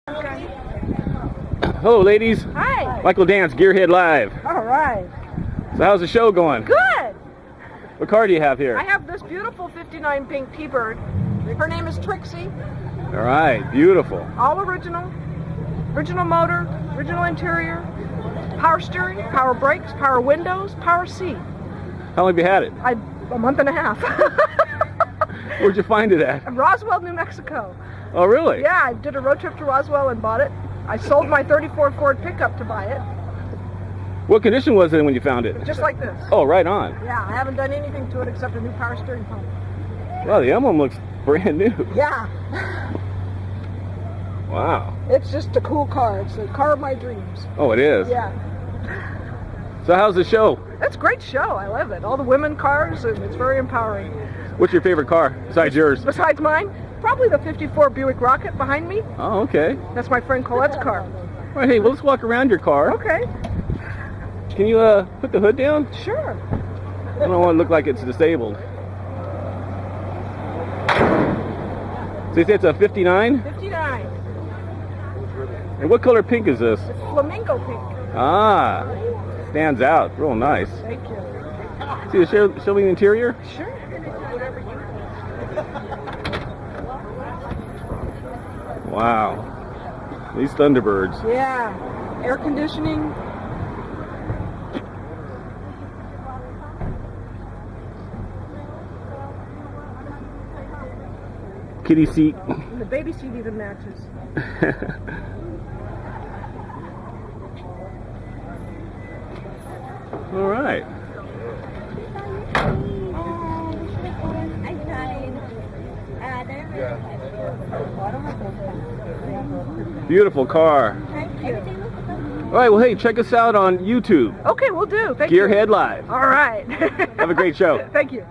Okay. Hello, ladies. Hi. Michael Dance, Gearhead Live. All right. So how's the show going? Good. What car do you have here? I have this beautiful 59 pink T-Bird. Her name is Trixie. All right, beautiful. All original. Original motor, original interior, power steering, power brakes, power windows, power seat. How long have you had it? A month and a half. Where'd you find it at? Roswell, New Mexico. Oh, really? Yeah, I did a road trip to Roswell and bought it. I sold my 34 Ford pickup to buy it. What condition was it in when you found it? Just like this. Oh, right on. Yeah, I haven't done anything to it except a new power steering pump. Wow, the emblem looks brand new. Yeah. Wow. It's just a cool car. It's the car of my dreams. Oh, it is? Yeah. So how's the show? It's a great show. I love it. All the women cars, and it's very empowering. What's your favorite car besides yours? Besides mine, probably the 54 Buick Rocket behind me. Oh, okay. That's my friend Colette's car. All right, hey, well, let's walk around your car. Okay. Can you put the hood down? Sure. I don't want it to look like it's disabled. So you say it's a 59? 59. And what color pink is this? It's flamingo pink. Ah, stands out. Real nice. Thank you. See, show me the interior. Sure. Wow. These Thunderbirds. Yeah. Air conditioning. Kitty seat. And the baby seat even matches. All right. Beautiful car. Thank you. All right, well, hey, check us out on YouTube. Okay, we'll do. Thank you. Gearhead Live. All right. Have a great show. Thank you.